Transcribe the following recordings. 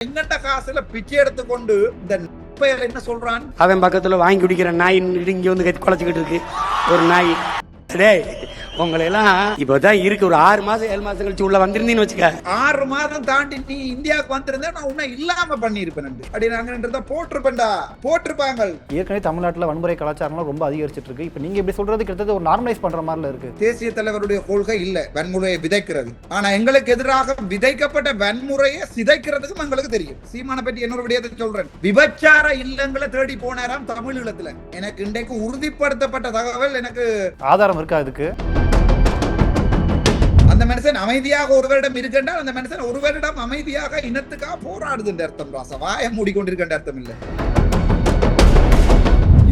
எங்கண்ட காசுல பிச்சை எடுத்துக்கொண்டு இந்த பெயர் என்ன சொல்றான், அவன் பக்கத்துல வாங்கி குடிக்கிற நாய் இங்க வந்து குலைச்சிக்கிட்டு இருக்கு ஒரு நாய். டேய் உங்களை எல்லாம் இப்பதான் இருக்கு, ஒரு 6 மாசம் 7 மாசம் கழிச்சு உள்ள வந்திருந்தீன்னு வச்சுக்க. 6 மாதம் தாண்டி நீ இந்தியாவுக்கு வந்திருந்தா நான் உன்னை இல்லாம பண்ணிருப்பேன் அப்படி நாங்க போட்டிருப்பேன்டா, போட்டிருப்பாங்க. ஏற்கனவே தமிழ்நாட்டில் வன்முறை கலாச்சாரம் ரொம்ப அதிகரிச்சிட்டு இருக்கு. இப்ப நீங்க இப்படி சொல்றது கிட்டத்தட்ட ஒரு நார்மலைஸ் பண்ற மாதிரி இருக்கு. தேசிய தலைவருடைய கொள்கை இல்ல வன்முறையை விதைக்கிறது, ஆனா எங்களுக்கு எதிராக விதைக்கப்பட்ட வன்முறையை சிதைக்கிறதுக்கும் எங்களுக்கு தெரியும். சீமான பற்றி இன்னொரு விடயத்தை சொல்றேன். விபச்சார இல்லங்களை தேடி போனாராம் தமிழீழத்துல. எனக்கு இன்றைக்கு உறுதிப்படுத்தப்பட்ட தகவல், எனக்கு ஆதாரம் இருக்கா அதுக்கு? அந்த மனுஷன் அமைதியாக ஒரு வருடம் இருக்கின்றால் அந்த மனுஷன் ஒரு வருடம் அமைதியாக இனத்துக்காக போராடுதுன்ற அர்த்தம். ராசா வாய மூடிக்கொண்டிருக்கின்ற அர்த்தம் இல்லை.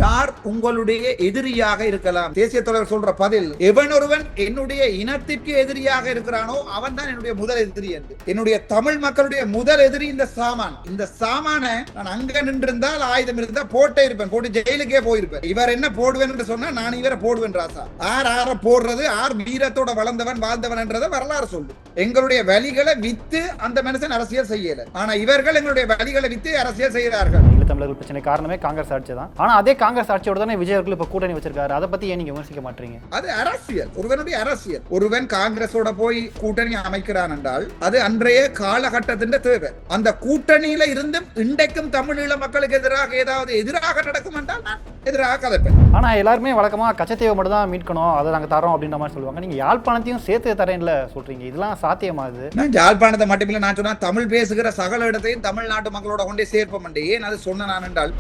யார் உங்களுடைய எதிரியாக இருக்கலாம்? தேசிய தலைவர் சொல்ற பதில், எவன் ஒருவன் என்னுடைய இனத்திற்கு எதிரியாக இருக்கிறானோ அவன் தான் என்னுடைய முதல் எதிரி என்று. என்னுடைய தமிழ் மக்களுடைய முதல் எதிரி இந்த சாமான். இந்த சாமான நான் அங்க நின்றிருந்தால் ஆயுதம் இருந்தா போட்டே இருப்பேன், போட்டு ஜெயிலுக்கே போயிருப்பேன். இவர் என்ன போடுவேன் என்று சொன்னா நான் இவரை போடுவேன். ராசா ஆற போடுறது, ஆர் வீரத்தோட வளர்ந்தவன் வாழ்ந்தவன் என்றதை வரலாறு சொல்லு. எங்களுடைய வழிகளை வித்து அந்த மனுஷன் அரசியல் செய்யல, ஆனா இவர்கள் எங்களுடைய வழிகளை வித்து அரசியல் செய்கிறார்கள். தமிழர்கள் பிரச்சனை காரணமே காங்கிரஸ் ஆட்சி தான். ஆனா அதே காங்கிரஸ் ஆட்சியோட தானே விஜய் அவர்கள் இப்ப கூட்டணி வச்சிருக்காரு. அதை பத்தி ஏன் நீங்க விமர்சிக்க மாட்டீங்க? அது அரசியல், ஒருவனுடைய அரசியல். ஒருவன் காங்கிரஸோட போய் கூட்டணி அமைக்கிறான் என்றால் அது அன்றைய காலகட்டத்தின் தேவை. அந்த கூட்டணியில இருந்தும் இன்றைக்கும் தமிழீழ மக்களுக்கு எதிராக ஏதாவது எதிராக நடக்கும் என்றால் நான் எதிராக கதைப்பேன். ஆனா எல்லாருமே வழக்கமா கச்சத்தீவை மட்டும் தான் மீட்கணும், அதை நாங்க தரோம் அப்படின்ற மாதிரி சொல்லுவாங்க. நீங்க யாழ்ப்பாணத்தையும் சேர்த்து தரேன்ல சொல்றீங்க, இதெல்லாம் சாத்தியமாகுது? நான் யாழ்ப்பாணத்தை மட்டுமில்லை, நான் சொன்னா தமிழ் பேசுகிற சகல இடத்தையும் தமிழ்நாட்டு மக்களோட கொண்டே சேர்ப்போம். ஏன் அது சொன்ன நான் என்றால்,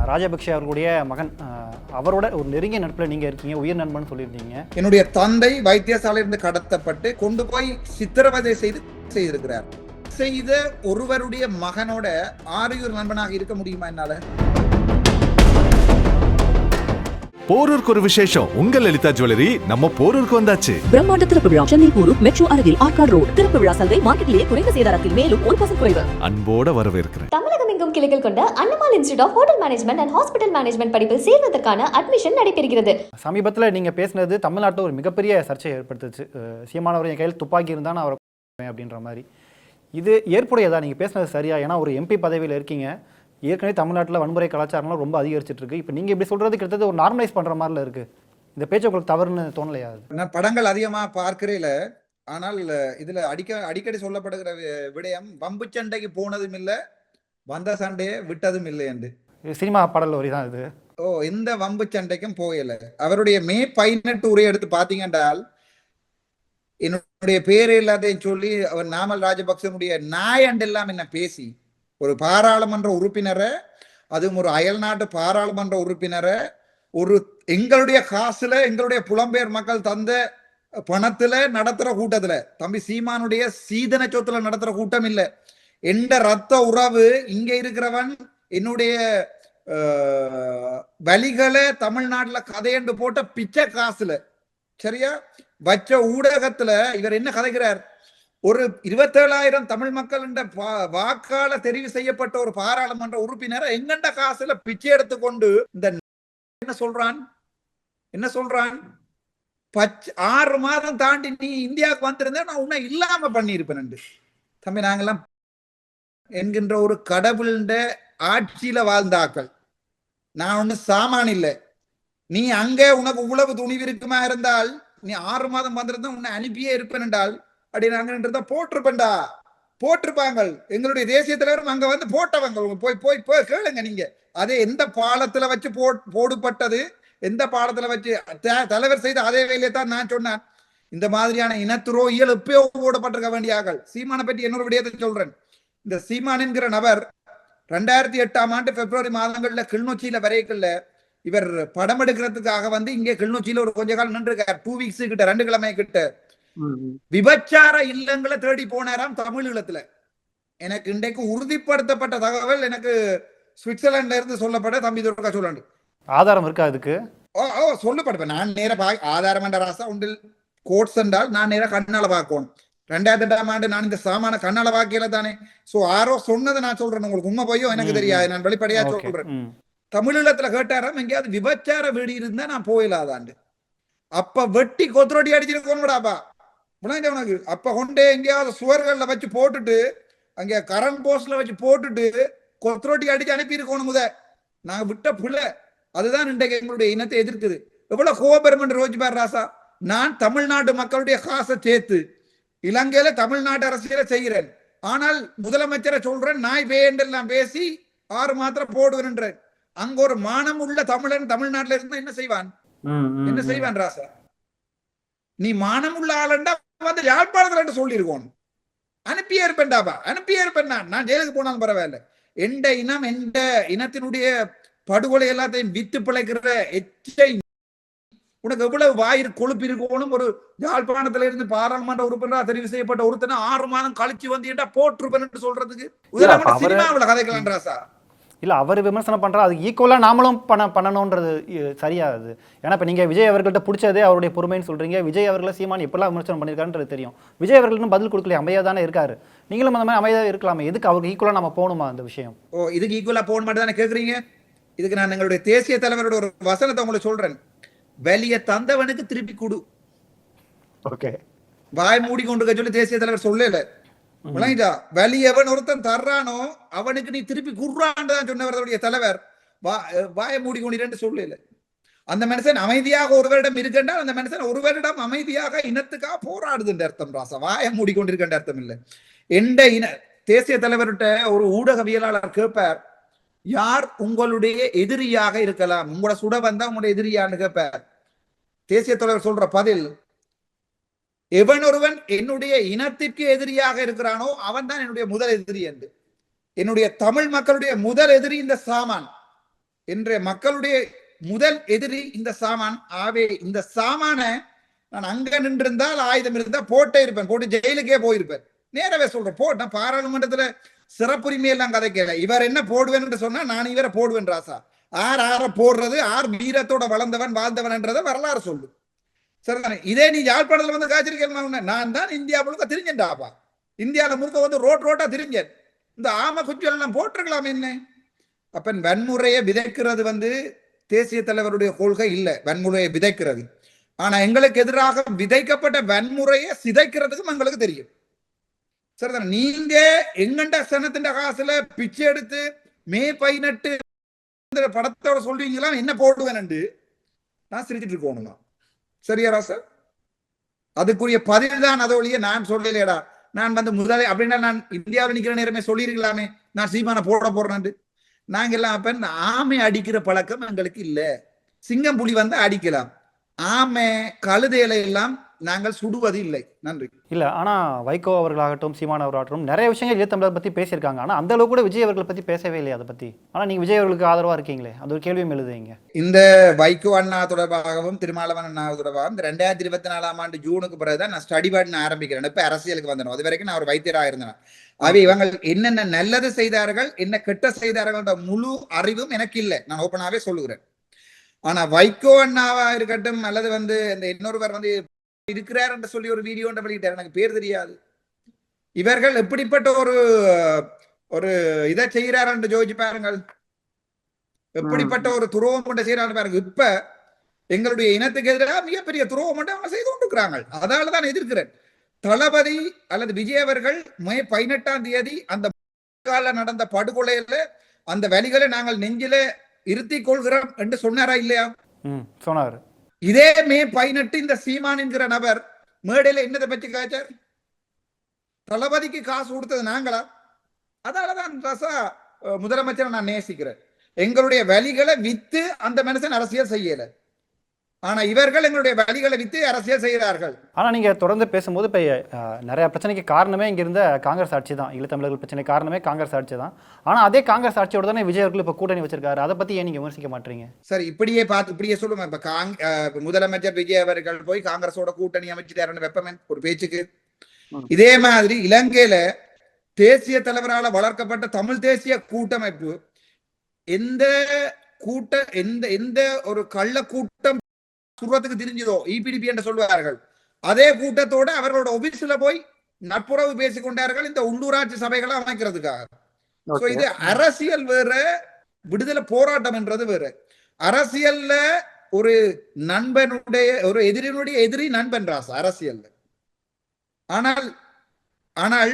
ராஜபக்ஷ அவர்களுடைய மகன், அவரோட ஒரு நெருங்கிய நட்புல நீங்க இருக்கீங்க, உயிர் நண்பன் சொல்லியிருந்தீங்க. என்னுடைய தந்தை வைத்தியசாலையிலிருந்து கடத்தப்பட்டு கொண்டு போய் சித்திரவதை செய்திருக்கிறார். செய்த ஒருவருடைய மகனோட ஆரியூர் நண்பனாக இருக்க முடியுமா என்னால? போரூருக்கு ஒரு விசேஷம். உங்கள் லலிதா ஜுவல்லரி நம்ம போரூருக்கு வந்தாச்சு. பிரம்மாண்ட திறப்பு விழா சென்னை போரூர் மெட்ரோ அருகில் ஆர்காட் ரோடு. திறப்பு விழா சந்தை மார்க்கெட்டிலேயே குறைந்த சேதாரத்தில் மேலும் 1% குறைவு. அன்போட வரவேற்கிறேன். தமிழகம் எங்கும் கிளைகள் கொண்ட Annamal institute of hotel management and hospital management படிப்பில் சேர்வதற்கான அட்மிஷன் நடைபெறுகிறது. சமீபத்தில் நீங்க பேசினது தமிழ்நாட்டில் ஒரு மிகப்பெரிய சர்ச்சையை ஏற்படுத்துச்சு. சீமானவர் என் கையில் துப்பாக்கி இருந்தால் நான் அவரை அப்படின்ற மாதிரி. இது ஏற்புடையதா? நீங்க பேசினது சரியா? ஏன்னா ஒரு எம்பி பதவியில் இருக்கீங்க. ஏற்கனவே தமிழ்நாட்டில் வன்முறை கலாச்சாரம்லாம் ரொம்ப அதிகரிச்சிட்டு இருக்கு. இப்போ நீங்க இப்படி சொல்றது கிட்டத்தட்ட ஒரு நார்மலைஸ் பண்ற மாதிரில இருக்கு. இந்த பேச்சு உங்களுக்கு தவறுன்னு தோணலையா? நான் படங்கள் அதிகமா பார்க்கிறேன், ஆனால் இதுல அடிக்கடி சொல்லப்படுகிற விடயம், வம்பு சண்டைக்கு போனதும் இல்லை, வந்த சண்டையை விட்டதும் இல்லை என்று. சினிமா பாடல் வரி தான் இது. இந்த வம்பு சண்டைக்கும் போகல. அவருடைய மே 18 உரை எடுத்து பாத்தீங்கன்றால், என்னுடைய பேர் எல்லாத்தையும் சொல்லி அவர் நாமல் ராஜபக்சனுடைய நாயண்ட் எல்லாம் என்ன பேசி, ஒரு பாராளுமன்ற உறுப்பினரை, அதுவும் ஒரு அயல்நாட்டு பாராளுமன்ற உறுப்பினரை, ஒரு எங்களுடைய காசுல எங்களுடைய புலம்பெயர் மக்கள் தந்த பணத்துல நடத்துற கூட்டத்துல, தம்பி சீமானுடைய சீதன சொத்துல நடத்துற கூட்டம் இல்ல, எந்த ரத்த உறவு இங்க இருக்கிறவன் என்னுடைய வலிகளை தமிழ்நாட்டுல கதையண்டு போட்ட பிச்சை காசுல, சரியா வச்ச ஊடகத்துல இவர் என்ன கதைக்கிறார்? ஒரு 27,000 தமிழ் மக்கள் வாக்கால தெரிவு செய்யப்பட்ட ஒரு பாராளுமன்ற உறுப்பினரை எங்கண்ட காசுல பிச்சை எடுத்துக்கொண்டு இந்த என்ன சொல்றான் 6 மாதம் தாண்டி நீ இந்தியாவுக்கு வந்திருந்தா நான் உன்னை இல்லாம பண்ணிருப்பேன். தம்பி நாங்கெல்லாம் என்கின்ற ஒரு கடவுள்ட ஆட்சியில வாழ்ந்தாக்கள், நான் ஒண்ணு சாமான் இல்லை. நீ அங்க உனக்கு உழவு துணிவு இருக்குமா இருந்தால் நீ 6 மாதம் வந்திருந்தா உன்னை அனுப்பியே இருப்பேன் என்றால் அப்படி நாங்க போட்டிருப்பேன்டா, போட்டிருப்பாங்க. எங்களுடைய தேசிய தலைவரும் அங்க வந்து போட்டவங்க. போய் போய் போய் கேளுங்க நீங்க. அதே எந்த பாலத்துல வச்சு போடுபட்டது, எந்த பாலத்துல வச்சு தலைவர் செய்த அதே வேலையை தான் நான் சொன்னேன். இந்த மாதிரியான இனத்துரோகிகள் எப்பயோ போடப்பட்டிருக்க வேண்டியார்கள். சீமானை பற்றி இன்னொரு விடயத்தை சொல்றேன். இந்த சீமான் என்கிற நபர் 2008ஆம் ஆண்டு பிப்ரவரி மாதங்கள்ல கிளிநொச்சியில வரைக்கல இவர் படம் எடுக்கிறதுக்காக வந்து இங்கே கிளிநொச்சியில ஒரு கொஞ்ச காலம் நின்றுருக்கார். 2 வீக்ஸ் கிட்ட, 2 கிழமை கிட்ட. விபச்சார இல்லங்களை தேடி போனாராம் தமிழீழத்துல. எனக்கு இன்றைக்கு உறுதிப்படுத்தப்பட்ட தகவல், எனக்கு சுவிட்சர்லாந்துல இருந்து சொல்லப்பட்ட, தம்பி துர்கா சொல்லு ஆதாரம் இருக்கா அதுக்கு? சொல்லப்படுவேன். நான் நேர ஆதாரம் என்ற ராசா உண்டில் கோட்ஸ் என்றால் நான் நேர கண்ணால பார்க்கணும். 2008ஆம் ஆண்டு நான் இந்த சாமான கண்ணால பார்க்கல தானே. சோ யாரோ சொன்னதை நான் சொல்றேன், உங்களுக்கு உண்மை போயோ எனக்கு தெரியாது, நான் வெளிப்படையா சொல்றேன். தமிழீழத்துல கேட்டாராம் எங்கேயாவது விபச்சார வீடு இருந்தா நான் போயிடாதாண்டு. அப்ப வெட்டி கொத்துரொட்டி அடிச்சிருக்கோம்டாப்பா. விளங்கிட்ட உனக்கு? அப்ப கொண்டே எங்கேயாவது சுவர்கள்ல வச்சு போட்டுட்டு அங்க கரண்ட் போஸ்ட்ல வச்சு போட்டுட்டு கொத்ரோட்டி அடிச்சு அனுப்பி இருக்கணும் முத. நாங்க விட்ட புள்ள அதுதான் இன்றைக்கு எங்களுடைய இனத்தை எதிர்க்குது. எவ்வளவு கோபெருமன் ரோஜ் பார் ராசா. நான் தமிழ்நாட்டு மக்களுடைய காசை சேர்த்து இலங்கையில தமிழ்நாட்டு அரசியலை செய்கிறேன். ஆனால் முதலமைச்சரை சொல்றேன் நாய் வேண்டெல்லாம் பேசி 6 மாத்திரம் போடுவேன். அங்க ஒரு மானம் உள்ள தமிழன் தமிழ்நாட்டுல இருந்தா என்ன செய்வான்? என்ன செய்வான் ராசா? நீ மானம் உள்ள ஆளுண்டா வந்து யாழ்ப்பாணத்துல சொல்லி இருக்கணும். அனுப்பியே இருப்பேன்டாப்பா, அனுப்பியே இருப்பேன். நான் ஜெயிலுக்கு போனாலும் பரவாயில்ல. எந்த இனம் எந்த இனத்தினுடைய படுகொலை எல்லாத்தையும் வித்து பிழைக்கிற எச்சை உனக்கு எவ்வளவு வாயிறு கொழுப்பு இருக்கணும்? ஒரு யாழ்ப்பாணத்துல இருந்து பாராளுமன்ற உறுப்பினரா தெரிவு செய்யப்பட்ட ஒருத்தனை 6 மாதம் கழிச்சு வந்து போட்டிருப்பேன் சொல்றதுக்கு சினிமாவில் கதைக்கலாம் ராசா. இல்ல அவர் விமர்சனம் பண்றா, அதுக்கு ஈக்குவலா நாமளும் பண்ணணும்ன்றது சரியாது. ஏன்னா இப்ப நீங்க விஜய் அவர்கள்ட்ட பிடிச்சதே அவருடைய பொறுமைன்னு சொல்றீங்க. விஜய் அவர்களை சீமான் எப்பெல்லாம் விமர்சனம் பண்ணிருக்காருன்றது தெரியும். விஜய் அவர்களும் பதில் கொடுக்கல, அமைதியா தானே இருக்காரு. நீங்களும் அந்த மாதிரி அமைதியா இருக்கலாமே, எதுக்கு அவருக்கு ஈக்குவலா நம்ம போகணுமா அந்த விஷயம்? ஓ, இதுக்கு ஈக்குவலா போக மாட்டேன் தானே கேக்குறீங்க? இதுக்கு நான் எங்களுடைய தேசிய தலைவரோட ஒரு வசனத்தை உங்களுக்கு சொல்றேன். வெளிய தந்தவனுக்கு திருப்பி கொடு. ஓகே, வாய் மூடி கொண்டு சொல்லி தேசிய தலைவர் சொல்லல. விளங்கிட்டா? வெளியவன் ஒருத்தன் தர்றானோ அவனுக்கு நீ திருப்பி குர்றான்னு தான் சொன்னவருடைய தலைவர். வாயை மூடி கொண்டிரன்னு சொல்லல. அந்த மனுஷன் அமைதியாக ஒரு வருடம் இருக்கின்றால் அந்த மனுஷன் ஒரு வருடம் அமைதியாக இனத்துக்காக போராடுதுன்ற அர்த்தம் ராசா. வாயை மூடிக்கொண்டிருக்கின்ற அர்த்தம் இல்லை. எந்த இன தேசிய தலைவர்கிட்ட ஒரு ஊடகவியலாளர் கேட்பார், யார் உங்களுடைய எதிரியாக இருக்கலாம், உங்களோட சுட வந்தா உங்களுடைய எதிரியான்னு கேட்பார். தேசிய தலைவர் சொல்ற பதில், எவன் ஒருவன் என்னுடைய இனத்திற்கு எதிரியாக இருக்கிறானோ அவன் தான் என்னுடைய முதல் எதிரி என்று. என்னுடைய தமிழ் மக்களுடைய முதல் எதிரி இந்த சாமான். இன்றைய மக்களுடைய முதல் எதிரி இந்த சாமான். ஆவே இந்த சாமான நான் அங்க நின்றிருந்தால் ஆயுதம் இருந்தா போட்டே இருப்பேன், போட்டு ஜெயிலுக்கே போயிருப்பேன். நேரவே சொல்றேன், போட்டேன். பாராளுமன்றத்துல சிறப்புரிமை எல்லாம் கதைக்கல. இவர் என்ன போடுவேன் என்று சொன்னா நான் இவரை போடுவேன் ராசா. ஆற போடுறது, ஆர் வீரத்தோட வளர்ந்தவன் வாழ்ந்தவன் என்றதை வரலாறு சொல்லு. சரிதானே? இதே நீ யாழ்ப்பாணத்துல வந்து காய்ச்சிருக்கேன். நான் தான் இந்தியா முழுக்க திரிஞ்சேன்டாப்பா. இந்தியாவில முழுக்க வந்து ரோட்டா திரிஞ்சேன். இந்த ஆம குச்சல் எல்லாம் போட்டிருக்கலாம் என்ன? அப்ப வன்முறையை விதைக்கிறது வந்து தேசிய தலைவருடைய கொள்கை இல்ல, வன்முறையை விதைக்கிறது. ஆனா எங்களுக்கு எதிராக விதைக்கப்பட்ட வன்முறையை சிதைக்கிறதுக்கும் எங்களுக்கு தெரியும். சரிதானே? நீங்க எங்கண்ட சனத்தின் காசுல பிச்சை எடுத்து மே 18 படத்தோட சொல்றீங்களா என்ன போடுவேன் நான் சிரிச்சிட்டு இருக்கணும். சரியா ராசா? அதுக்குரிய பதில் தான் அதை ஒழிய நான் சொல்லலையடா. நான் வந்து முதலே அப்படின்னா நான் இந்தியாவில் நிக்கிற நேரமே சொல்லிருக்கலாமே நான் சீமான போடுறேன். நாங்க எல்லாம் அப்ப ஆமை அடிக்கிற பழக்கம் எங்களுக்கு இல்ல. சிங்கம் புலி வந்து அடிக்கலாம், ஆமை கழுதையில எல்லாம் நாங்கள் சுடுவது இல்லை. நன்றி. இல்ல ஆனா வைகோ அவர்களாகட்டும் சீமான் அவர்களாகட்டும் நிறைய விஷயங்கள் ஈழத்தமிழர் பத்தி பேசியிருக்காங்க. ஆனா அந்த அளவுக்கு கூட விஜய் அவர்களை பத்தி பேசவே இல்லையா அதை பத்தி? ஆனா நீங்க விஜய் அவர்களுக்கு ஆதரவா இருக்கீங்களே, அது ஒரு கேள்வியும் எழுதுவீங்க. இந்த வைகோ அண்ணா தொடர்பாகவும் திருமாவளவன் அண்ணா தொடர்பாகவும் 2024ஆம் ஆண்டு ஜூனுக்கு பிறகுதான் நான் ஸ்டடி பண்ண ஆரம்பிக்கிறேன். இப்ப அரசியலுக்கு வந்தேன். அது வரைக்கும் நான் ஒரு வைத்தியராக இருந்தேன். அவை இவங்க என்னென்ன நல்லது செய்தார்கள் என்ன கெட்ட செய்தார்கள் முழு அறிவும் எனக்கு இல்லை, நான் ஓப்பனாவே சொல்லுகிறேன். ஆனா வைகோ அண்ணாவா இருக்கட்டும் அல்லது வந்து இந்த இன்னொருவர் வந்து இருக்கிறார் என்று சொல்லி ஒரு வீடியோ வெளியிட்டார், எனக்கு பேர் தெரியாது. இவர்கள் எப்படிப்பட்ட ஒரு இதை செய்கிறார் என்று யோசிச்சு பாருங்கள். எப்படிப்பட்ட ஒரு துரோகம் கொண்டு செய்யறாங்க பாருங்க. இப்ப எங்களுடைய இனத்துக்கு எதிராக மிகப்பெரிய துரோகம் கொண்டு அவங்க செய்து கொண்டிருக்கிறாங்க. அதனாலதான் எதிர்க்கிறேன். தளபதி அல்லது விஜய் அவர்கள் மே 18ஆம் தேதி அந்த நடந்த படுகொலையில அந்த வலிகளை நாங்கள் நெஞ்சில இருத்திக் கொள்கிறோம் என்று சொன்னாரா இல்லையா? சொன்னாரு. இதே மே 18 இந்த சீமான் என்கிற நபர் மேடையில என்னதை பற்றி காய்ச்சார்? தளபதிக்கு காசு கொடுத்தது நாங்களா? அதனாலதான் ரசா முதலமைச்சரை நான் நேசிக்கிறேன். எங்களுடைய வலிகளை வித்து அந்த மனுஷன் அரசியல் செய்யல. ஆனா இவர்கள் எங்களுடைய வலிகளை வித்து அரசியல் செய்கிறார்கள். ஆனா நீங்க தொடர்ந்து பேசும்போது இப்ப நிறைய பிரச்சனைக்கு காரணமே இங்க இருந்த காங்கிரஸ் ஆட்சி தான். ஈழத்தமிழர்கள் பிரச்சனை காரணமே காங்கிரஸ் ஆட்சி தான். ஆனா அதே காங்கிரஸ் ஆட்சியோட தானே விஜய் அவர்கள் இப்ப கூட்டணி வச்சிருக்காரு. அதை பத்தி ஏன் நீங்க விமர்சிக்க மாட்டீங்க? சரி, இப்படியே சொல்லுங்க. இப்ப முதலமைச்சர் விஜய் அவர்கள் போய் காங்கிரஸோட கூட்டணி அமைச்சிட்டாருன்னு வெப்பமன் ஒரு பேச்சுக்கு. இதே மாதிரி இலங்கையில தேசிய தலைவரால வளர்க்கப்பட்ட தமிழ் தேசிய கூட்டமைப்பு எந்த ஒரு கள்ள கூட்டம் சுருவத்துக்கு தெரிஞ்சதோ இபிடிபி என்று சொல்வார்கள், அதே கூட்டத்தோட அவர்களோட ஆபீஸ்ல போய் நட்புறவு பேசிக் கொண்டார்கள் இந்த உள்ளூராட்சி சபைகளை அமைக்கிறதுக்காக. இது அரசியல் வேற, விடுதலை போராட்டம் என்றது வேற. அரசியல்ல ஒரு நண்பனுடைய ஒரு எதிரினுடைய எதிரி நண்பன் ராசா. அரசியல்ல ஆனால் ஆனால்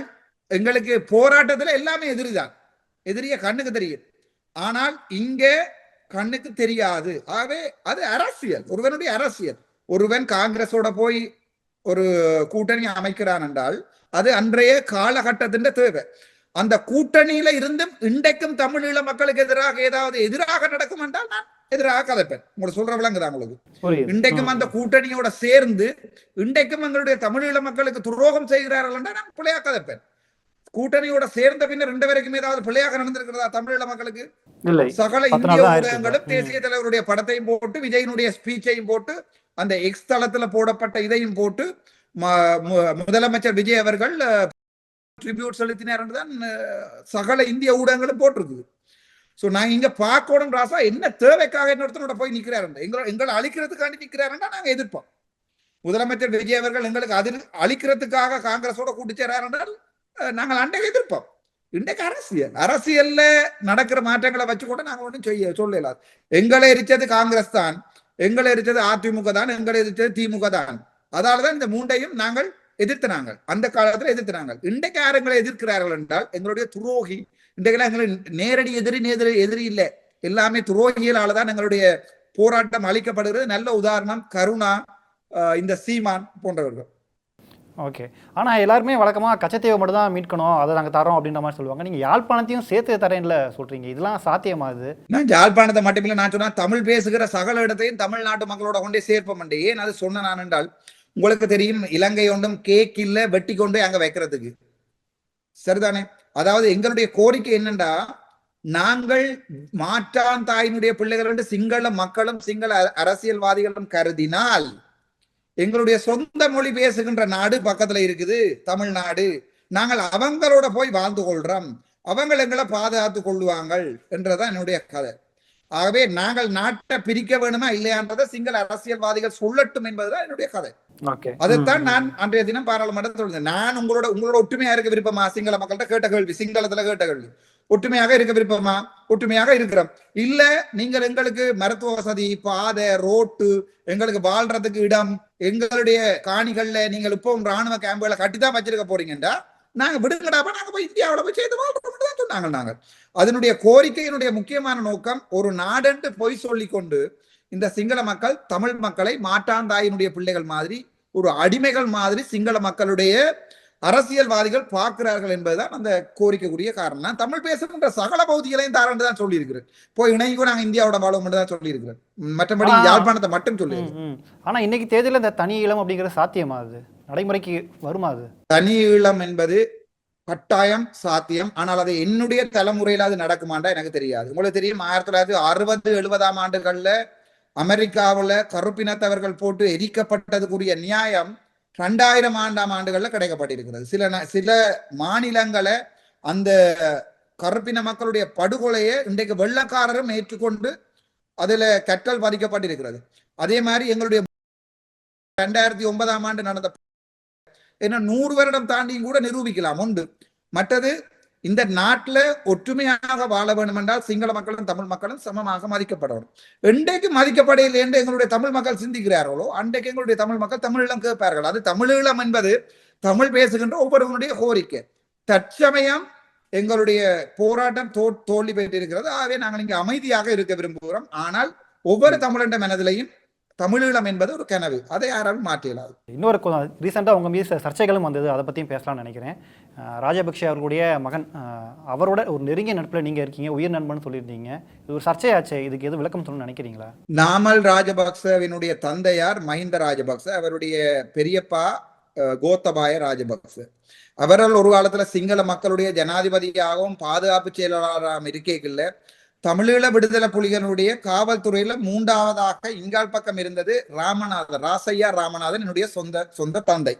எங்களுக்கு போராட்டத்துல எல்லாமே எதிரிதான், எதிரிய கண்ணுக்கு தெரியும். ஆனால் இங்கே கண்ணுக்கு தெரியாது. ஆகவே அது அரசியல், ஒருவனுடைய அரசியல். ஒருவன் காங்கிரஸோட போய் ஒரு கூட்டணி அமைக்கிறான் என்றால் அது அன்றைய காலகட்டத்தின் தேவை. அந்த கூட்டணியில இருந்தும் இன்றைக்கும் தமிழீழ மக்களுக்கு எதிராக நடக்கும் என்றால் நான் எதிராக கதைப்பேன். உங்களுக்கு சொல்ற விளங்குதான் உங்களுக்கு. இன்றைக்கும் அந்த கூட்டணியோட சேர்ந்து இன்றைக்கும் எங்களுடைய தமிழீழ மக்களுக்கு துரோகம் செய்கிறார்கள் என்றால் நான் பிள்ளையா கதைப்பேன். கூட்டணியோட சேர்ந்த பின்னர் ரெண்டு பேருக்கும் ஏதாவது பிள்ளையாக நடந்திருக்கிறதா தமிழீழ மக்களுக்கு? சகல இந்திய ஊடகங்களும் தேசிய தலைவருடைய படத்தையும் போட்டு விஜயனுடைய ஸ்பீச்சையும் போட்டு அந்த எக்ஸ் தளத்துல போடப்பட்ட இதையும் போட்டு முதலமைச்சர் விஜய் அவர்கள் ட்ரிபியூட் செலுத்தினார் தான் சகல இந்திய ஊடகங்களும் போட்டிருக்குது. சோ நான் இங்க பார்க்கணும் ராசா என்ன தேவைக்காக இன்னொருத்தனோட போய் நிக்கிறாரு, எங்களை அழிக்கிறதுக்காண்டி நிக்கிறாருன்னா நாங்க எதிர்ப்போம். முதலமைச்சர் விஜய் அவர்கள் எங்களுக்கு அழிக்கிறதுக்காக காங்கிரஸோட கூட்டு சேரார் என்றால் நாங்கள் அன்றைக்கு எதிர்ப்போம். இன்றைக்கு அரசியல்ல நடக்கிற மாற்றங்களை வச்சு கூட நாங்க ஒன்றும் சொல்லலாது. எங்களை எரிச்சது காங்கிரஸ் தான், எங்களை எரிச்சது அதிமுக தான், எங்களை எரிச்சது திமுக தான். அதாலதான் இந்த மூண்டையும் நாங்கள் எதிர்த்தினாங்க, அந்த காலத்துல எதிர்த்தினாங்க. இன்றைக்கு யாருங்களை எதிர்க்கிறார்கள் என்றால் எங்களுடைய துரோகி. இன்றைக்கு எங்களை நேரடி எதிரி இல்லை, எல்லாமே துரோகிகளாலதான் எங்களுடைய போராட்டம் அளிக்கப்படுகிறது. நல்ல உதாரணம் கருணா, இந்த சீமான் போன்றவர்கள். ஓகே, ஆனால் எல்லாருமே வழக்கமாக கச்சத்தீவை மட்டும் தான் மீட்கணும், அதை நாங்கள் தரோம் அப்படின்ற மாதிரி சொல்லுவாங்க. நீங்கள் யாழ்ப்பாணத்தையும் சேர்த்து தரேன்ல சொல்றீங்க, இதெல்லாம் சாத்தியமாகுது? நான் யாழ்ப்பாணத்தை மட்டுமில்லை, நான் சொன்னா தமிழ் பேசுகிற சகல இடத்தையும் தமிழ்நாட்டு மக்களோட கொண்டே சேர்ப்போம். ஏன் அது சொன்ன நான் என்றால் உங்களுக்கு தெரியும், இலங்கை ஒன்றும் கேக் இல்ல வெட்டி கொண்டு அங்க வைக்கிறதுக்கு, சரிதானே? அதாவது எங்களுடைய கோரிக்கை என்னண்டா, நாங்கள் மாற்றான் தாயினுடைய பிள்ளைகள் என்று சிங்கள மக்களும் சிங்கள அரசியல்வாதிகளும் கருதினால் எங்களுடைய சொந்த மொழி பேசுகின்ற நாடு பக்கத்துல இருக்குது, தமிழ்நாடு. நாங்கள் அவங்களோட போய் வாழ்ந்து கொள்றோம், அவங்க எங்களை பாதுகாத்து கொள்ளுவாங்க என்றதான் என்னுடைய கதை. ஆகவே நாங்கள் நாட்டை பிரிக்க வேணுமா இல்லையான்றதை சிங்கள அரசியல்வாதிகள் சொல்லட்டும் என்பதுதான் என்னுடைய கதை. அதைத்தான் நான் அன்றைய தினம் பாராளுமன்றத்தில் சொல்றேன். நான் உங்களோட ஒற்றுமையா இருக்க விருப்பமா? சிங்கள மக்கள்கிட்ட கேட்ட கேள்வி, சிங்களத்துல கேட்ட கேள்வி, ஒற்றுமையாக இருக்க விருப்பமா? ஒற்றுமையாக இருக்கிறோம். இல்ல நீங்கள் எங்களுக்கு மருத்துவ வசதி, பாதை, ரோட்டு, எங்களுக்கு வாழ்றதுக்கு இடம், எங்களுடைய காணிகள்ல நீங்கள் இப்பவும் ராணுவ கேம்புகளை கட்டிதான் வச்சிருக்க போறீங்கன்றா நாங்க விடுங்கடாப்பா, நாங்க போய் இந்தியாவில போய் செய்து வாழ்றோம் தான் சொன்னாங்க. நாங்கள் அதனுடைய கோரிக்கையினுடைய முக்கியமான நோக்கம், ஒரு நாடென்று பொய் சொல்லி கொண்டு இந்த சிங்கள மக்கள் தமிழ் மக்களை மாட்டாந்தாயினுடைய பிள்ளைகள் மாதிரி, ஒரு அடிமைகள் மாதிரி சிங்கள மக்களுடைய அரசியல்வாதிகள் பார்க்கிறார்கள் என்பதுதான் அந்த கோரிக்கைக்குரிய காரணம். நான் தமிழ் பேசுகின்ற சகல பகுதிகளையும் தாரண்டு தான் சொல்லி இருக்கிறேன். போய் இணையும் நாங்க இந்தியாவோட வாழும் தான் சொல்லி இருக்கிறேன், மற்றபடி யாழ்ப்பாணத்தை மட்டும் சொல்லி. ஆனா இன்னைக்கு தேதியில இந்த தனி ஈழம் அப்படிங்கிறது சாத்தியமாகுது, நடைமுறைக்கு வருமாது? தனி ஈழம் என்பது கட்டாயம் சாத்தியம். ஆனால் அது என்னுடைய தலைமுறையில அது நடக்குமாண்டா எனக்கு தெரியாது. உங்களுக்கு தெரியும், 1960, 70ஆம் ஆண்டுகள்ல அமெரிக்காவுல கருப்பினத்தவர்கள் போட்டு எரிக்கப்பட்டதுக்குரிய நியாயம் 2000ஆம் ஆண்டுகள்ல கிடைக்கப்பட்டிருக்கிறது. சில மாநிலங்களை அந்த கருப்பின மக்களுடைய படுகொலையை இன்றைக்கு வெள்ளக்காரரும் ஏற்றுக்கொண்டு அதுல கற்கள் பதிக்கப்பட்டிருக்கிறது. அதே மாதிரி எங்களுடைய 2009ஆம் ஆண்டு நடந்த என்ன 100 வருடம் தாண்டியும் கூட நிரூபிக்கலாம் உண்டு. மற்றது, இந்த நாட்டுல ஒற்றுமையாக வாழ வேண்டும் என்றால் சிங்கள மக்களும் தமிழ் மக்களும் சமமாக மதிக்கப்படணும். என்றைக்கு மதிக்கப்படையில்லை என்று எங்களுடைய தமிழ் மக்கள் சிந்திக்கிறார்களோ அன்றைக்கு எங்களுடைய தமிழ் மக்கள் தமிழீழம் கேட்பார்கள். அது தமிழீழம் என்பது தமிழ் பேசுகின்ற ஒவ்வொருவனுடைய கோரிக்கை. தற்சமயம் எங்களுடைய போராட்டம் தோல்வி பெற்றிருக்கிறது. ஆகவே நாங்கள் இங்கு அமைதியாக இருக்க விரும்புகிறோம். ஆனால் ஒவ்வொரு தமிழண்ட மனதிலையும் தமிழீழம் என்பது ஒரு கனவு, அதை யாராலும் மாற்றியலாது. இன்னொரு ரீசெண்டாக உங்க மீது சர்ச்சைகளும் வந்தது, அதை பற்றியும் பேசலாம்னு நினைக்கிறேன். ராஜபக்ஷ அவர்களுடைய மகன், அவரோட ஒரு நெருங்கிய நட்பில் நீங்க இருக்கீங்க, உயிர் நண்பன் சொல்லியிருந்தீங்க. இது ஒரு சர்ச்சையாச்சு, இதுக்கு எது விளக்கம் சொல்லணும்னு நினைக்கிறீங்களா? நாமல் ராஜபக்சவினுடைய தந்தையார் மஹிந்த ராஜபக்ச, அவருடைய பெரியப்பா கோத்தபாய ராஜபக்ச. அவர்கள் ஒரு காலத்துல சிங்கள மக்களுடைய ஜனாதிபதியாகவும் பாதுகாப்பு செயலாளராகவும் இருக்கைகள்ல தமிழீழ விடுதலை புலிகளுடைய காவல்துறையில 3ஆவதாக இங்கால் பக்கம் இருந்தது ராமநாதன், ராசையா ராமநாதன் என்னுடைய சொந்த தந்தை.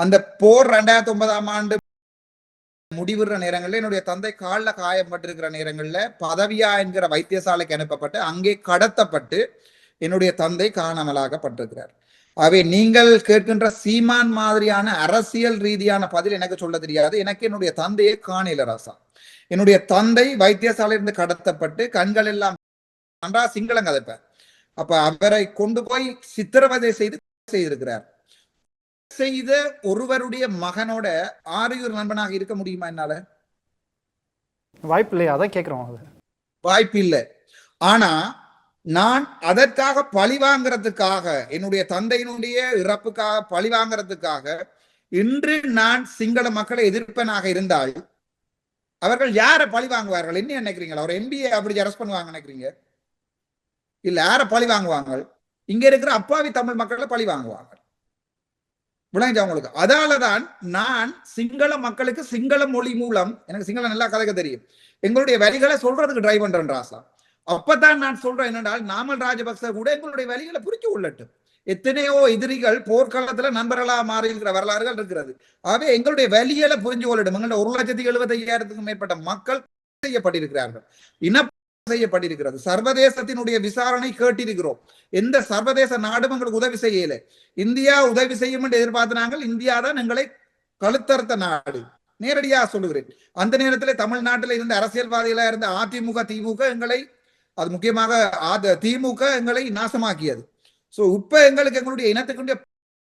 அந்த போர் 2009ஆம் ஆண்டு முடிவுற நேரங்கள்ல என்னுடைய தந்தை காலில் காயப்பட்டிருக்கிற நேரங்கள்ல பதவியா என்கிற வைத்தியசாலைக்கு அனுப்பப்பட்டு அங்கே கடத்தப்பட்டு என்னுடைய தந்தை காணாமலாகப்பட்டிருக்கிறார். ஆகவே நீங்கள் கேட்கின்ற சீமான் மாதிரியான அரசியல் ரீதியான பதில் எனக்கு சொல்ல தெரியாது. எனக்கு என்னுடைய தந்தையை காணல ராசா. என்னுடைய தந்தை வைத்தியசாலையிலிருந்து கடத்தப்பட்டு கண்கள் எல்லாம் நன்றா சிங்களம் கதைப்பார். அப்ப அவரை கொண்டு போய் சித்திரவதை செய்திருக்கிறார். செய்த ஒருவருடைய மகனோட ஆரியூர் நண்பனாக இருக்க முடியுமா என்னால? வாய்ப்பு இல்லையா? அதான் கேட்குறோம். அது வாய்ப்பு இல்லை. ஆனா நான் அதற்காக பழி வாங்கிறதுக்காக, என்னுடைய தந்தையினுடைய இறப்புக்காக பழி வாங்கிறதுக்காக இன்று நான் சிங்கள மக்களை எதிர்ப்பனாக இருந்தால் அவர்கள் யாரை பழி வாங்குவார்கள்? என்ன நினைக்கிறீங்களா? ஒரு எம்பிஏ அப்படி அரெஸ்ட் பண்ணுவாங்க நினைக்கிறீங்க? இல்ல, யாரை பழி வாங்குவாங்க? இங்க இருக்கிற அப்பாவி தமிழ் மக்களை பழி வாங்குவாங்க. விளங்குச்சா உங்களுக்கு? அதாலதான் நான் சிங்கள மக்களுக்கு சிங்கள மொழி மூலம், எனக்கு சிங்களம் நல்லா கதைக்க தெரியும், எங்களுடைய வரிகளை சொல்றதுக்கு ட்ரை பண்றேன் ராசா. அப்பதான் நான் சொல்றேன் என்னென்றால், நாமல் ராஜபக்ச கூட எங்களுடைய வரிகளை புரிஞ்சு கொள்ளட்டும். எத்தனையோ எதிரிகள் போர்க்காலத்துல நண்பர்களா மாறி இருக்கிற வரலாறுகள் இருக்கிறது. ஆகவே எங்களுடைய வலிகளை புரிஞ்சு கொள்ளட்டும். எங்களுடைய 1,75,000 மேற்பட்ட மக்கள் செய்யப்பட்டிருக்கிறார்கள், இன செய்யப்பட்டிருக்கிறது. சர்வதேசத்தினுடைய விசாரணை கேட்டிருக்கிறோம். எந்த சர்வதேச நாடும் எங்களுக்கு உதவி செய்யல. இந்தியா உதவி செய்யும் என்று எதிர்பார்த்தாங்க. இந்தியா தான் எங்களை கழுத்தறுத்த நாடு, நேரடியாக சொல்லுகிறேன். அந்த நேரத்தில் தமிழ்நாட்டில் இருந்த அரசியல்வாதிகளா இருந்த அதிமுக திமுக எங்களை, அது முக்கியமாக திமுக எங்களை நாசமாக்கியது. சோ இப்ப எங்களுடைய இனத்துக்கு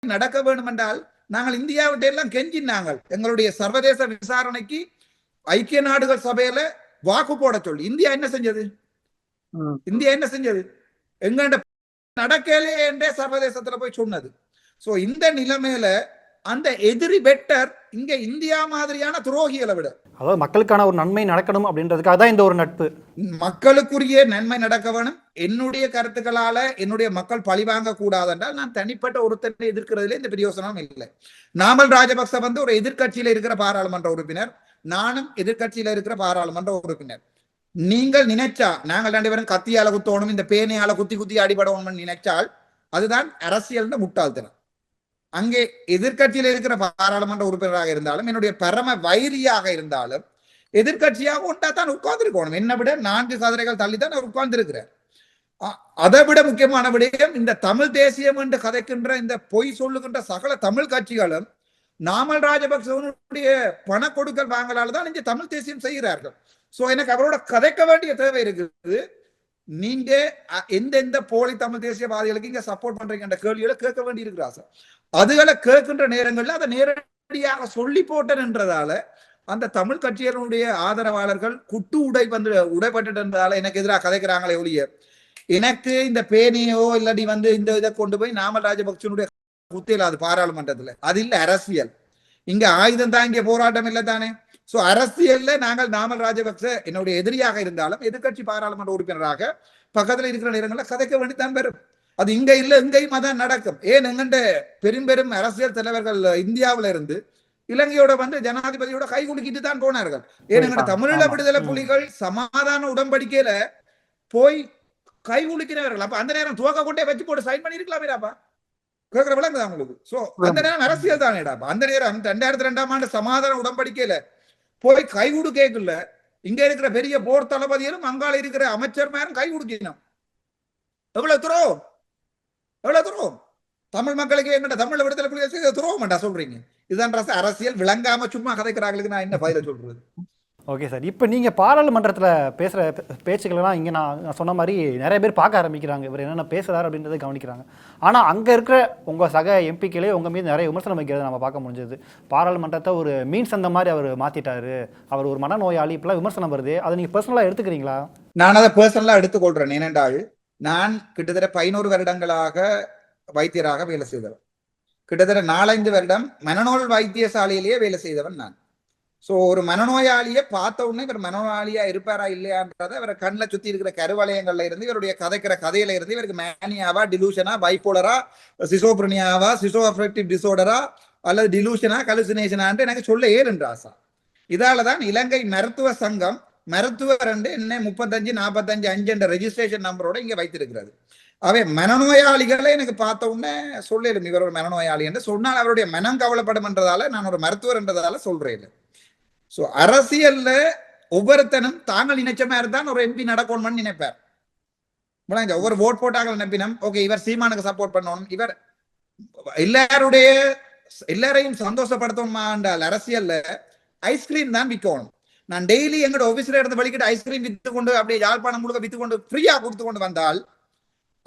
நடக்க வேண்டும் என்றால் நாங்கள் இந்தியாவிட்ட எல்லாம் கெஞ்சினாங்க எங்களுடைய சர்வதேச விசாரணைக்கு ஐக்கிய நாடுகள் சபையில வாக்கு போட சொல்லி. இந்தியா என்ன செஞ்சது? எங்கள்ட நடக்கலே என்றே சர்வதேசத்துல போய் சொன்னது. சோ இந்த நிலைமையில அந்த எதிரி பெட்டர் இங்க இந்தியா மாதிரியான துரோகிகளை விட, அதாவது மக்களுக்கான ஒரு நன்மை நடக்கணும் அப்படின்றதுக்காக தான் இந்த ஒரு நட்பு. மக்களுக்குரிய நன்மை நடக்க வேணும். என்னுடைய கருத்துக்களால என்னுடைய மக்கள் பழிவாங்க கூடாது என்றால் நான் தனிப்பட்ட ஒருத்தரை எதிர்க்கிறதுல இந்த பிரயோசனம் இல்லை. நாமல் ராஜபக்ச ஒரு எதிர்கட்சியில இருக்கிற பாராளுமன்ற உறுப்பினர், நானும் எதிர்கட்சியில இருக்கிற பாராளுமன்ற உறுப்பினர். நீங்கள் நினைச்சா நாங்கள் 2 பேரும் கத்தியால குத்தோணும், இந்த பேனையால குத்தி குத்தி அடிபடணும் நினைச்சால் அதுதான் அரசியல் முட்டாள்தனம். அங்கே எதிர்கட்சியில இருக்கிற பாராளுமன்ற உறுப்பினராக இருந்தாலும், என்னுடைய பரம வைரியாக இருந்தாலும், எதிர்கட்சியாக ஒன்றா தான் உட்கார்ந்துருக்கணும். என்னை விட 4 கதிரைகள் தள்ளித்தான் அவர் உட்கார்ந்துருக்கிறார். அதை விட முக்கியமான விடயம், இந்த தமிழ் தேசியம் என்று கதைக்கின்ற இந்த பொய் சொல்லுகின்ற சகல தமிழ் கட்சிகளும் நாமல் ராஜபக்சவனுடைய பண கொடுக்கல் வாங்கலால் தான் இங்க தமிழ் தேசியம் செய்கிறார்கள். சோ எனக்கு அவரோட கதைக்க வேண்டிய தேவை இருக்குது. நீங்க எந்தெந்த போலி தமிழ் தேசியவாதிகளுக்கு இங்க சப்போர்ட் பண்றீங்க கேள்விகளை கேட்க வேண்டி இருக்கிறாங்க. அதுகளை கேட்கின்ற நேரங்கள்ல அதை நேரடியாக சொல்லி போட்டதுன்றதால அந்த தமிழ் கட்சியினுடைய ஆதரவாளர்கள் குட்டு உடைப்பட்டதால எனக்கு எதிராக கதைக்கிறாங்களே ஒழிய, எனக்கு இந்த பேனியோ இல்லாட்டி இந்த இதை கொண்டு போய் நாமல் ராஜபக்சனுடைய குத்தியல் அது பாராளுமன்றத்துல அது இல்ல அரசியல். இங்க ஆயுதம் தாங்கிய போராட்டம் இல்லை தானே. சோ அரசியல்ல நாங்கள் நாமல் ராஜபக்ச என்னுடைய எதிரியாக இருந்தாலும் எதிர்கட்சி பாராளுமன்ற உறுப்பினராக பக்கத்துல இருக்கிற நேரங்கள்ல கதைக்க வேண்டித்தான் பெறும். அது இங்க இல்ல, இங்கேயும் அதான் நடக்கும். ஏன் எங்கண்ட பெரும் அரசியல் தலைவர்கள் இந்தியாவில இருந்து இலங்கையோட ஜனாதிபதியோட கை குலுக்கிட்டு தான் போனார்கள். ஏன் எங்கட தமிழீழ விடுதலை புலிகள் சமாதான உடன்படிக்கையில போய் கை குலுக்கினவர்கள். அப்ப அந்த நேரம் துவக்க கொண்டே வச்சு போட்டு சைன் பண்ணி இருக்கலாமேடாப்பா, கேட்கிற விளங்குதா உங்களுக்கு? சோ அந்த நேரம் அரசியல் தானேடாப்பா. அந்த நேரம் 2002ஆம் ஆண்டு சமாதான உடன்படிக்கையில போய் கை கொடுக்கல. இங்க இருக்கிற பெரிய போர் தளபதிகளும் அங்கால இருக்கிற அமைச்சர்மாரும் கை கொடுக்கணும். எவ்வளவு துரோகம், எவ்வளவு துரோகம்! தமிழ் மக்களுக்கு எங்கிட்ட தமிழ் விடுதலை புலிகள் துரோகம்டா சொல்றீங்க. இதுதான் அரசியல். விளங்காம சும்மா கதைக்கிறாங்களுக்கு நான் என்ன பதில சொல்றது? ஓகே சார், இப்போ நீங்கள் பாராளுமன்றத்தில் பேசுகிற பேச்சுக்கள்லாம் இங்கே நான் சொன்ன மாதிரி நிறைய பேர் பார்க்க ஆரம்பிக்கிறாங்க, இவர் என்னென்ன பேசுகிறார் அப்படின்றத கவனிக்கிறாங்க. ஆனால் அங்கே இருக்கிற உங்கள் சக எம்பிக்களே உங்கள் மீது நிறைய விமர்சனம் வைக்கிறத நம்ம பார்க்க முடிஞ்சது. பாராளுமன்றத்தை ஒரு மீன்ஸ் அந்த மாதிரி அவர் மாற்றிட்டாரு, அவர் ஒரு மனநோயாளி, இப்பெல்லாம் விமர்சனம் வருது. அதை நீங்கள் பர்சனலாக எடுத்துக்கிறீங்களா? நான் அதை பர்சனலாக எடுத்துக்கொள்கிறேன். ஏனென்றால் நான் கிட்டத்தட்ட 11 வருடங்களாக வைத்தியராக வேலை செய்தவன். கிட்டத்தட்ட 4-5 வருடம் மனநோய் வைத்தியசாலையிலேயே வேலை செய்தவன் நான். சோ ஒரு மனநோயாளியை பார்த்த உடனே இவர் மனநோயாளியா இருப்பாரா இல்லையான்றத இவரை கண்ணில் சுத்தி இருக்கிற கருவலயங்கள்ல இருந்து, இவருடைய கதைக்கிற கதையில இருந்து, இவருக்கு மேனியாவா, டிலூஷனா, பைபோலரா, சிசோப்ரனியாவா, சிசோ அஃபெக்டிவ் டிசோர்டரா அல்லது டிலூஷனா, கலுசினேஷனான்னு எனக்கு சொல்ல ஏறுன்ற ஆசா. இதாலதான் இலங்கை மருத்துவ சங்கம் மருத்துவர் என்ன 3545 என்ற ரெஜிஸ்ட்ரேஷன் நம்பரோட இங்க வைத்திருக்கிறது. அவை மனநோயாளிகளை எனக்கு பார்த்த உடனே சொல்லிடும் இவர் ஒரு மனநோயாளி என்று சொன்னால் அவருடைய மனம் கவலைப்படும் என்றதால நான் ஒரு மருத்துவர் என்றதால சொல்றேன். சோ அரசியல்ல ஒவ்வொருத்தனும் தாங்கள் நினைச்ச மாதிரி தான் ஒரு எம்பி நடக்கணும்னு நினைப்பார். ஒவ்வொரு ஓட் போட்டாங்க நினைப்பினம், ஓகே இவர் சீமானுக்கு சப்போர்ட் பண்ணணும், இவர் எல்லாரையும் சந்தோஷப்படுத்தணுமா என்றால் அரசியல்ல ஐஸ்கிரீம் தான் விற்கணும். நான் டெய்லி எங்களோட ஆபீஸ்ல இருந்து வலிக்கிட்டு ஐஸ்கிரீம் வித்து கொண்டு அப்படியே யாழ்ப்பாணம் முழுக்க வித்து கொண்டு ஃப்ரீயா கொடுத்து கொண்டு வந்தால்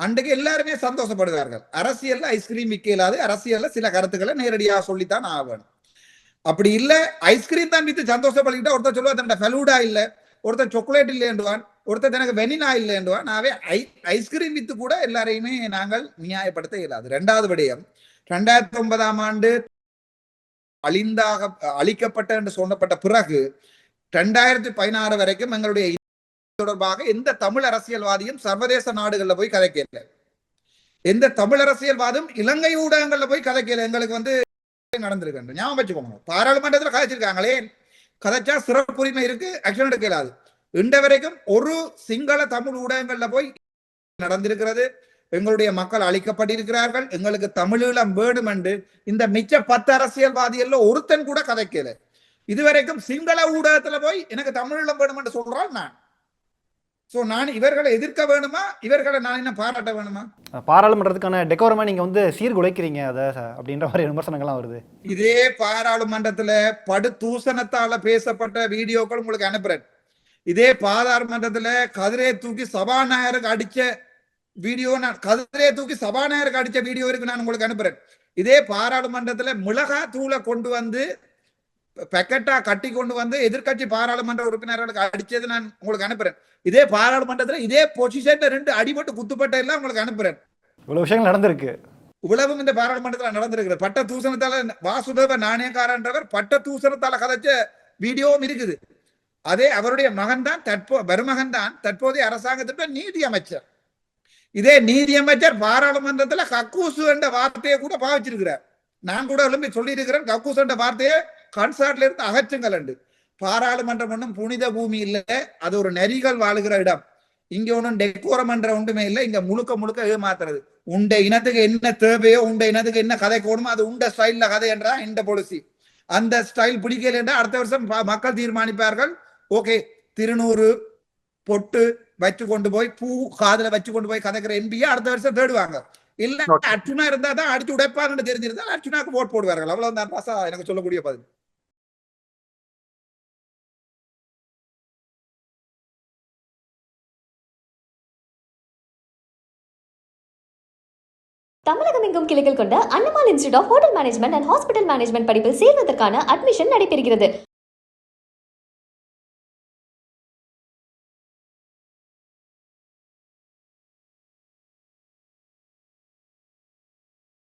அன்றைக்கு எல்லாருமே சந்தோஷப்படுவார்கள். அரசியல்ல ஐஸ்கிரீம் விற்க இயலாது, அரசியல்ல சில கருத்துக்களை நேரடியாக சொல்லித்தான் ஆகணும். அப்படி இல்ல ஐஸ்கிரீம் தான் வித்து சந்தோஷப்படுத்திட்டா ஒருத்தர் சொல்லுவா தன்னோட ஃபெலூடா இல்ல, ஒருத்தர் சாக்லேட் இல்லைன்றுவான், ஒருத்தர் எனக்கு வெனிலா இல்லைன்றுவான். நாவே ஐஸ்கிரீம் வித்து கூட எல்லாரையுமே நாங்கள் நியாயப்படுத்த இயலாது. 2வது விடயம், 2009ஆம் ஆண்டு அழிக்கப்பட்ட என்று சொல்லப்பட்ட பிறகு 2016 வரைக்கும் எங்களுடைய தொடர்பாக எந்த தமிழ் அரசியல்வாதியும் சர்வதேச நாடுகள்ல போய் கதைக்கல. எந்த தமிழ் அரசியல்வாதும் இலங்கை ஊடகங்கள்ல போய் கதைக்கல. எங்களுக்கு நடந்திருக்கு, ஞாபகம் வச்சுக்கோங்க. பாராளுமன்றத்தில் கதைச்சிருக்காங்களே, கதைச்சா சிறப்புரிமை இருக்கு, ஆக்ஷன் எடுக்க இயலாது. இன்ற வரைக்கும் ஒரு சிங்கள தமிழ் ஊடகங்கள்ல போய் நடந்திருக்கிறது. எங்களுடைய மக்கள் அழிக்கப்பட்டிருக்கிறார்கள், எங்களுக்கு தமிழீழம் வேணும் என்று இந்த மிச்ச 10 அரசியல்வாதிகள் ஒருத்தன் கூட கதைக்கல. இதுவரைக்கும் சிங்கள ஊடகத்துல போய் எனக்கு தமிழீழம் வேணும் என்று சொல்றால் நான் இவர்களை எதிர்க்க வேணுமா, இவர்களை நான் என்ன பாராட்ட வேணுமா? பாராளுமன்றத்துக்கான டெக்கோரமா நீங்க சீர்குலைக்கிறீங்க அதை அப்படின்ற மாதிரி விமர்சனங்கள்லாம் வருது. இதே பாராளுமன்றத்துல படு தூசணத்தால பேசப்பட்ட வீடியோக்கள் உங்களுக்கு அனுப்புறேன். இதே பாராளுமன்றத்துல கதிரை தூக்கி சபாநாயகருக்கு அடிச்ச வீடியோ, அடிச்ச வீடியோ இருக்கு, நான் உங்களுக்கு அனுப்புறேன். இதே பாராளுமன்றத்துல மிளகா தூளை கொண்டு வந்து பெக்கெட்டா கட்டி கொண்டு வந்து எதிர்கட்சி பாராளுமன்ற உறுப்பினர்களுக்கு அடிச்சது நான் உங்களுக்கு அனுப்புறேன். இதே பாராளுமன்றத்துல இதே பொசிஷன்ல 2 அடிபட்டு குத்துப்பட்ட எல்லாம் உங்களுக்கு அனுப்புறேன். இவ்வளவு விஷயங்கள் நடந்திருக்கு. இவ்வளவும் இந்த பாராளுமன்றத்துல நடந்திருக்கிறது. பட்ட தூசணத்தால வாசுதேவ நாணயக்காரன்றவர் பட்ட தூசணத்தால கதைச்ச வீடியோவும் இருக்குது. அதே அவருடைய மகன் தான் மருமகன் தான் தற்போதைய அரசாங்கத்திட்ட நீதி அமைச்சர். இதே நீதி அமைச்சர் பாராளுமன்றத்துல கக்கூசு என்ற வார்த்தையை கூட பாவிச்சிருக்கிறார். நான் கூட எழுப்பி சொல்லி இருக்கிறேன், கக்கூசு என்ற வார்த்தையை கன்சார்ட்ல இருந்து அகற்றுங்கள் என்று. பாராளுமன்றம் ஒன்றும் புனித பூமி இல்லை, அது ஒரு நெறிகள் வாழுகிற இடம். இங்க ஒன்றும் டெக்கோரம் என்ற ஒன்றுமே இல்லை. இங்க முழுக்க ஏமாத்துறது. உண்ட இனத்துக்கு என்ன தேவையோ, உண்ட இனத்துக்கு என்ன கதை போடணுமோ அது உண்ட ஸ்டைல்ல கதை என்றா இந்த பாலிசி. அந்த ஸ்டைல் பிடிக்கல என்றால் அடுத்த வருஷம் மக்கள் தீர்மானிப்பார்கள். ஓகே, திருநூறு பொட்டு வச்சு கொண்டு போய் பூ காதுல வச்சு கொண்டு போய் கதைக்கிற எம்பியை அடுத்த வருஷம் தேடுவாங்க. இல்ல அர்ச்சுனா இருந்தா தான் அடிச்சு உடைப்பாருன்னு தெரிஞ்சிருந்தா அர்ச்சுனாக்கு ஓட் போடுவார்கள். அவ்வளவுதான் ராசா எனக்கு சொல்லக்கூடிய பதில். தமிழகம் எங்கும் கிளைகள் கொண்ட Annamal institute of hotel management and hospital management படிப்பில் சேர்வதற்கான அட்மிஷன் நடைபெறுகிறது.